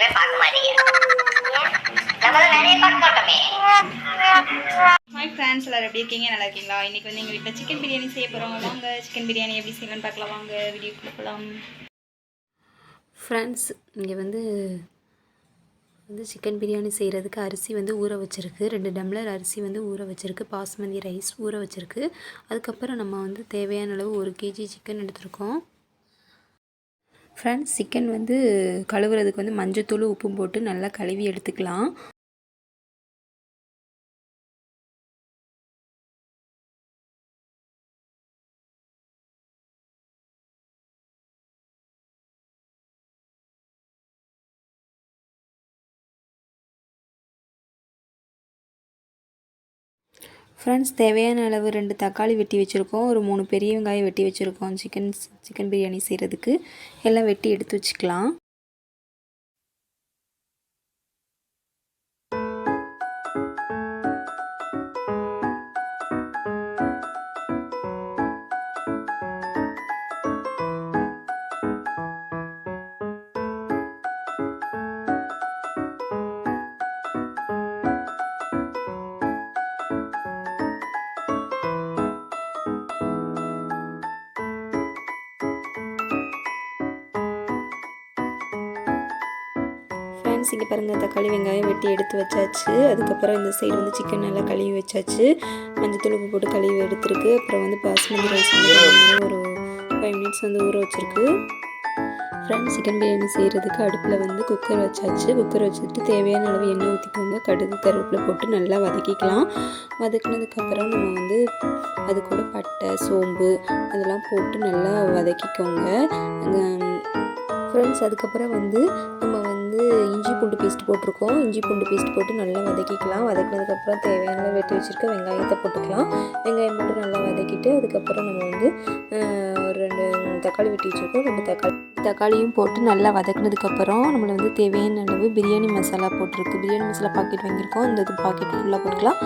எதுவுமே பார்க்க மாட்டீங்க. நம்மள நிறைய பார்க்க மாட்டோமே. ஹாய் ஃப்ரெண்ட்ஸ், எல்லாரும் எப்படி இருக்கீங்க? நல்லா இருக்கீங்களா? இன்றைக்கி வந்து எங்கள் வீட்டில் சிக்கன் பிரியாணி செய்ய போகிறோம். வாங்க சிக்கன் பிரியாணி எப்படி செய்யலாம்னு பார்க்கலாம். வாங்க வீடியோக்குள்ளே போகலாம். ஃப்ரெண்ட்ஸ், இங்கே வந்து சிக்கன் பிரியாணி செய்கிறதுக்கு அரிசி வந்து ஊற வச்சுருக்கு. 2 டம்ளர் அரிசி வந்து ஊற வச்சுருக்கு. பாஸ்மதி ரைஸ் ஊற வச்சுருக்கு. அதுக்கப்புறம் நம்ம வந்து தேவையான அளவு 1 kg சிக்கன் எடுத்துருக்கோம். ஃப்ரெண்ட்ஸ், சிக்கன் வந்து கழுவுறதுக்கு வந்து மஞ்சத்தூள் உப்பும் போட்டு நல்லா கழுவி எடுத்துக்கலாம். ஃப்ரெண்ட்ஸ், தேவையான அளவு 2 தக்காளி வெட்டி வச்சுருக்கோம். ஒரு 3 பெரிய வெங்காயம் வெட்டி வச்சுருக்கோம். சிக்கன் பிரியாணி செய்கிறதுக்கு எல்லாம் வெட்டி எடுத்து வச்சுக்கலாம். ஃப்ரெண்ட்ஸ், இங்கே பாருங்கள், தக்காளி வெங்காயம் வெட்டி எடுத்து வச்சாச்சு. அதுக்கப்புறம் இந்த சைடு வந்து சிக்கன் நல்லா கழுவி வச்சாச்சு. மஞ்சத்தூள் உப்பு போட்டு கழுவி எடுத்துருக்கு. அப்புறம் வந்து பாஸ்மதி ரைஸ் வந்து ஒரு 5 மினிட்ஸ் வந்து ஊற வச்சுருக்கு. ஃப்ரெண்ட்ஸ், சிக்கன் பிரியாணி செய்கிறதுக்கு அடுப்பில் வந்து குக்கர் வச்சாச்சு. குக்கர் வச்சுட்டு தேவையான அளவு எண்ணெய் ஊற்றிக்கோங்க. கடுகு கருவேப்பிலை போட்டு நல்லா வதக்கிக்கலாம். வதக்கினதுக்கப்புறம் நம்ம வந்து அது கூட பட்டை சோம்பு அதெல்லாம் போட்டு நல்லா வதக்கிக்கோங்க. ஃப்ரெண்ட்ஸ், அதுக்கப்புறம் வந்து நம்ம வந்து இஞ்சி பூண்டு பேஸ்ட் போட்டிருக்கோம். இஞ்சி பூண்டு பேஸ்ட் போட்டு நல்லா வதக்கிக்கலாம். வதக்கினதுக்கப்புறம் தேவையான வெட்டி வச்சுருக்க வெங்காயத்தை போட்டுக்கலாம். வெங்காயம் போட்டு நல்லா வதக்கிட்டு அதுக்கப்புறம் நம்ம வந்து ஒரு 2 தக்காளி வெட்டி வச்சுருக்கோம். 2 தக்காளியும் போட்டு நல்லா வதக்கினதுக்கப்புறம் நம்மளை வந்து தேவையான அளவு பிரியாணி மசாலா போட்டிருக்கு. பிரியாணி மசாலா பாக்கெட் வாங்கியிருக்கோம். அந்த பாக்கெட் ஃபுல்லாக போட்டுக்கலாம்.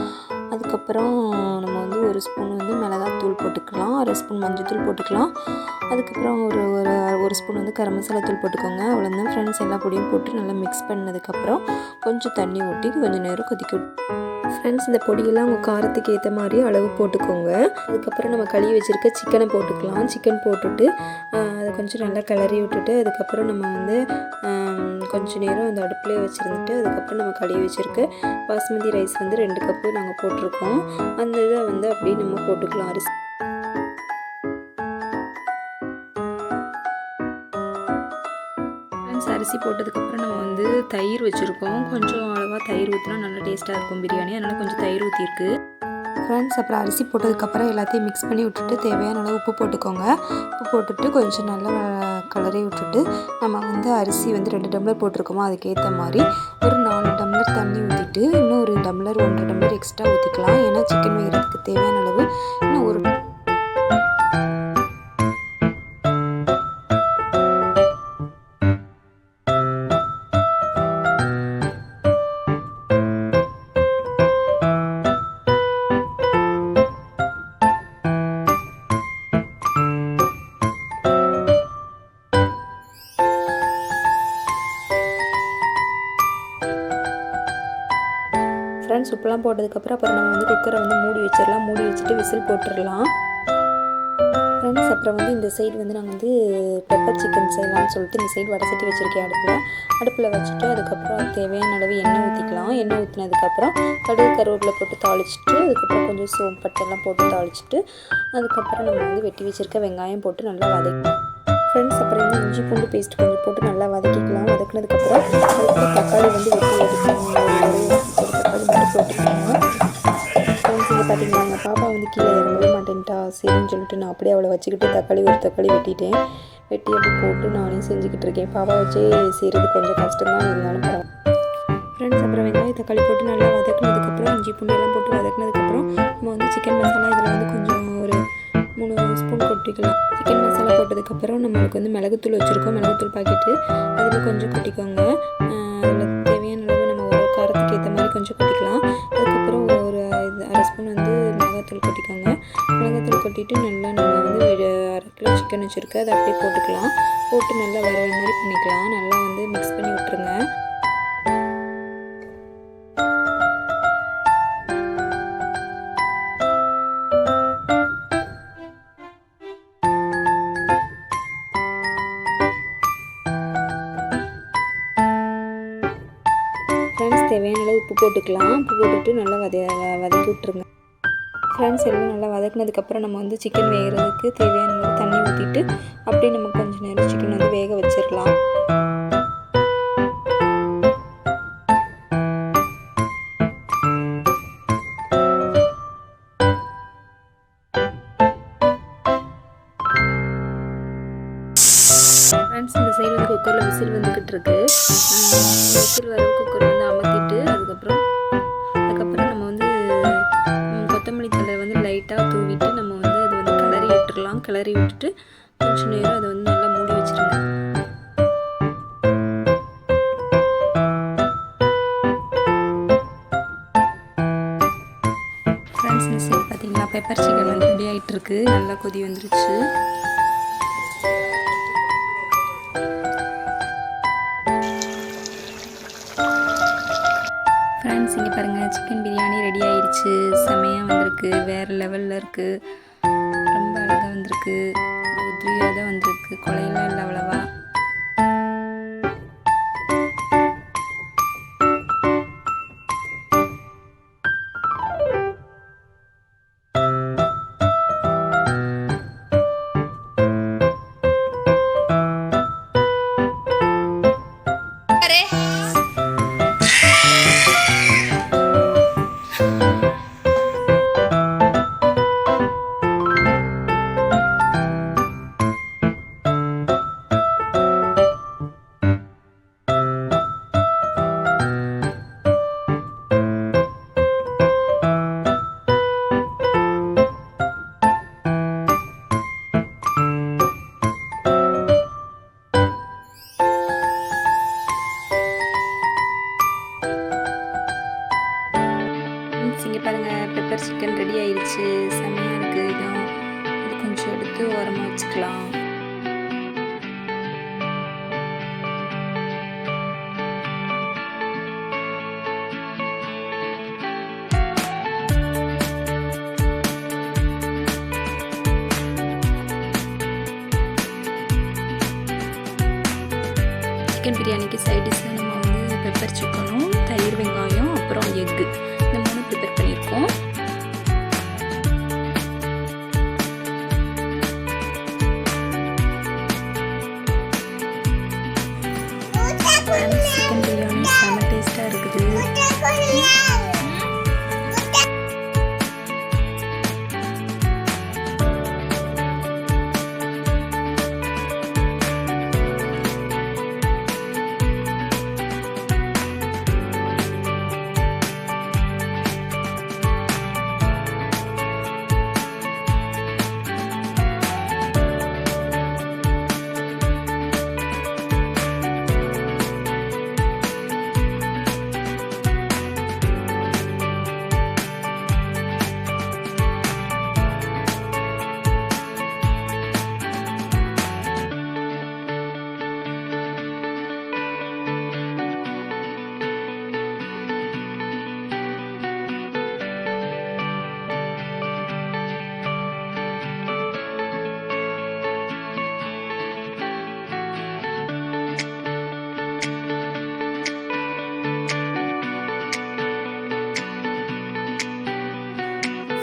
அதுக்கப்புறம் நம்ம வந்து 1 ஸ்பூன் வந்து மிளகாத்தூள் போட்டுக்கலாம். 1 ஸ்பூன் மஞ்சத்தூள் போட்டுக்கலாம். அதுக்கப்புறம் ஒரு ஸ்பூன் வந்து கரம் மசாலா தூள் போட்டுக்கோங்க. அவ்வளோதான் ஃப்ரெண்ட்ஸ். எல்லா பொடியும் போட்டு நல்லா மிக்ஸ் பண்ணதுக்கப்புறம் கொஞ்சம் தண்ணி ஊற்றி கொஞ்சம் நேரம் கொதிக்க ஃப்ரெண்ட்ஸ், இந்த பொடியெல்லாம் உங்கள் காரத்துக்கு ஏற்ற மாதிரி அளவு போட்டுக்கோங்க. அதுக்கப்புறம் நம்ம கழுவி வச்சுருக்க சிக்கனை போட்டுக்கலாம். சிக்கன் போட்டுட்டு அதை கொஞ்சம் நல்லா கிளறி விட்டுட்டு அதுக்கப்புறம் நம்ம வந்து கொஞ்சம் நேரம் அந்த அடுப்பிலே வச்சுருந்துட்டு அதுக்கப்புறம் நம்ம கழுவி வச்சுருக்க பாஸ்மதி ரைஸ் வந்து 2 கப்பு நாங்கள் போட்டிருக்கோம். அந்த இதை வந்து அப்படியே நம்ம போட்டுக்கலாம். அரிசி போட்டதுக்கப்புறம் நம்ம வந்து தயிர் வச்சுருக்கோம். கொஞ்சம் அளவாக தயிர் ஊற்றினா நல்லா டேஸ்ட்டாக இருக்கும் பிரியாணி. அதனால் கொஞ்சம் தயிர் ஊற்றிருக்கு. ஃப்ரெண்ட்ஸ், அப்புறம் அரிசி போட்டதுக்கப்புறம் எல்லாத்தையும் மிக்ஸ் பண்ணி விட்டுட்டு தேவையான அளவு உப்பு போட்டுக்கோங்க. உப்பு போட்டுட்டு கொஞ்சம் நல்லா கலரி விட்டுட்டு நம்ம வந்து அரிசி வந்து 2 டம்ளர் போட்டிருக்கோமோ அதுக்கேற்ற மாதிரி ஒரு 4 டம்ளர் தண்ணி ஊற்றிட்டு இன்னும் 1 டம்ளர் 1.5 டம்ளர் எக்ஸ்ட்ரா ஊற்றிக்கலாம். ஏன்னா சிக்கன் வேகிறதுக்கு தேவையான அளவு இன்னும் ஒரு ஃப்ரெண்ட்ஸ், உப்புலாம் போட்டதுக்கப்புறம் அப்புறம் நம்ம வந்து குக்கரை வந்து மூடி வச்சிடலாம். மூடி வச்சுட்டு விசில் போட்டுடலாம். ஃப்ரெண்ட்ஸ், அப்புறம் வந்து இந்த சைடு வந்து நாங்கள் வந்து பெப்பர் சிக்கன் செய்யலாம்னு சொல்லிட்டு இந்த சைடு வடை சட்டி வச்சுருக்கேன். அடுப்பில் வச்சுட்டு அதுக்கப்புறம் தேவையான அளவு எண்ணெய் ஊற்றிக்கலாம். எண்ணெய் ஊற்றினதுக்கப்புறம் கடுகு கருவேப்பிலை போட்டு தாளிச்சிட்டு அதுக்கப்புறம் கொஞ்சம் சோம்பு பட்டெல்லாம் போட்டு தாளிச்சிட்டு அதுக்கப்புறம் நம்ம வந்து வெட்டி வச்சுருக்க வெங்காயம் போட்டு நல்லா வதக்கலாம். ஃப்ரெண்ட்ஸ், அப்புறம் வந்து இஞ்சி பூண்டு பேஸ்ட் கொஞ்சம் போட்டு நல்லா வதக்கிக்கலாம். வதக்கினதுக்கப்புறம் அதுக்கப்புறம் தக்காளி வந்து வெட்டி எடுத்துக்கணும். ஒரு தக்காளி மட்டும் போட்டுக்கோங்க. ஃப்ரெண்ட்ஸ், இங்கே பார்த்தீங்கன்னா எங்கள் பாப்பா வந்து கீழே இறங்கவே மாட்டேன்ட்டா. சரின்னு சொல்லிட்டு நான் அப்படியே அவளை வச்சுக்கிட்டு ஒரு தக்காளி வெட்டிட்டேன். வெட்டி அப்படி போட்டு நானே செஞ்சுக்கிட்டு இருக்கேன். பாப்பா வச்சே செய்கிறது கொஞ்சம் கஷ்டம்தான், இருந்தாலும் பரவாயில்ல. ஃப்ரெண்ட்ஸ், அப்புறம் வெங்காயம் தக்காளி போட்டு நல்லா வதக்கினதுக்கப்புறம் இஞ்சி பூண்டு எல்லாம் போட்டு வதக்கினதுக்கப்புறம் நம்ம வந்து சிக்கன் மசாலா இதில் வந்து கொஞ்சம் ஒரு 3 ஸ்பூன் கொட்டிக்கலாம். சிக்கன் மசாலா போட்டதுக்கப்புறம் நம்மளுக்கு வந்து மிளகுத்தூள் வச்சுருக்கோம். மிளகுத்தூள் பாக்கெட்டு அதில் கொஞ்சம் கொட்டிக்கோங்க. அதில் தேவையான அளவு நம்ம ஒரு காரத்துக்கு ஏற்ற மாதிரி கொஞ்சம் கொட்டிக்கலாம். அதுக்கப்புறம் ஒரு 1/2 ஸ்பூன் வந்து மிளகாத்தூள் மிளகாத்தூள் கொட்டிக்கோங்க. மிளகாத்தூள் கொட்டிட்டு நல்லா நம்ம வந்து 1/2 கிலோ சிக்கன் வச்சுருக்கு, அதை அப்படியே போட்டுக்கலாம். போட்டு நல்லா வறுவல் மாதிரி பண்ணிக்கலாம். நல்லா வந்து மிக்ஸ் பண்ணி விட்டுருங்க. ஃப்ரெண்ட்ஸ் தேவையான அளவு உப்பு போட்டுக்கலாம். உப்பு போட்டுட்டு நல்லா வதக்கி விட்டுருங்க. ஃப்ரெண்ட்ஸ் எல்லாம் நல்லா வதக்கினதுக்கப்புறம் நம்ம வந்து சிக்கன் வேகிறதுக்கு தேவையான அளவு தண்ணி ஊற்றிட்டு அப்படியே நம்ம கொஞ்சம் நேரம் சிக்கன் வந்து வேக வச்சிடலாம். ஃப்ரெண்ட்ஸ் இந்த சைடு வந்து குக்கரில் விசில் வந்துக்கிட்டு இருக்கு. விசில் வர குக்கர் வந்து அமர்த்திட்டு அதுக்கப்புறம் நம்ம வந்து கொத்தமல்லி தழை வந்து லைட்டாக தூவிட்டு நம்ம வந்து அதை வந்து கிளறி விட்டுடலாம். கிளறி விட்டுட்டு கொஞ்சம் நேரம் அதை வந்து நல்லா மூடி வச்சுருங்க. ஃப்ரெண்ட்ஸ் இந்த சைடு பார்த்தீங்கன்னா பெப்பர் சிக்கன் வந்து ரெடி ஆகிட்டு இருக்கு. நல்லா கொதி வந்துருச்சு. ஃப்ரெண்ட்ஸ் இங்கே பாருங்கள், சிக்கன் பிரியாணி ரெடி ஆயிடுச்சு. செமையாக வந்திருக்கு, வேறு லெவலில் இருக்குது. ரொம்ப அழகாக வந்திருக்கு, உதிரியாக தான் வந்திருக்கு, கொலையெல்லாம் இல்லை அவ்வளவா. இங்கே பாருங்கள், பெப்பர் சிக்கன் ரெடி ஆயிடுச்சு. செம்மையாக இருக்குது. இது கொஞ்சம் எடுத்து ஓரமாக வச்சுக்கலாம். சிக்கன் பிரியாணிக்கு சைட் டிஷ்ஷாக நம்ம வந்து பெப்பர் சிக்கனும் தயிர் வெங்காயம் அப்புறம் எக்கு இந்த 3 ப்ரிப்பேர் பண்ணியிருக்கோம். சிக்கன் பிரியாணி செம்ம டேஸ்ட்டாக இருக்குது.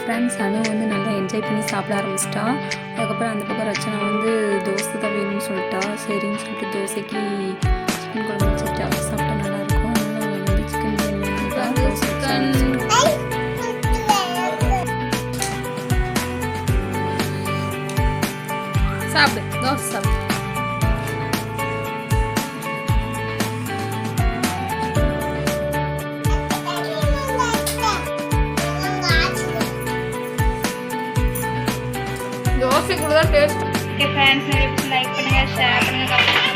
ஃப்ரெண்ட்ஸ் அனு வந்து நல்லா என்ஜாய் பண்ணி சாப்பிட ஆரம்பிச்சிட்டா. அதுக்கப்புறம் அந்த பக்கம் ரச்சனா வந்து தோசை தான் வேணும்னு சொல்லிட்டா. சரின்னு சொல்லிட்டு தோசைக்கு சிக்கன் குழம்பு வச்சுட்டா. சாப்பிட்டா நல்லாயிருக்கும். அதனால் அவள் வந்து சிக்கன் பிரியாணி வேணும்ட்டா. சாப்பிடு, தோசை சாப்பிடு. தோசை கூட தான் டேஸ்ட். ஓகே ஃப்ரெண்ட்ஸ், லைக் பண்ணுங்கள், ஷேர் பண்ணுங்கள்.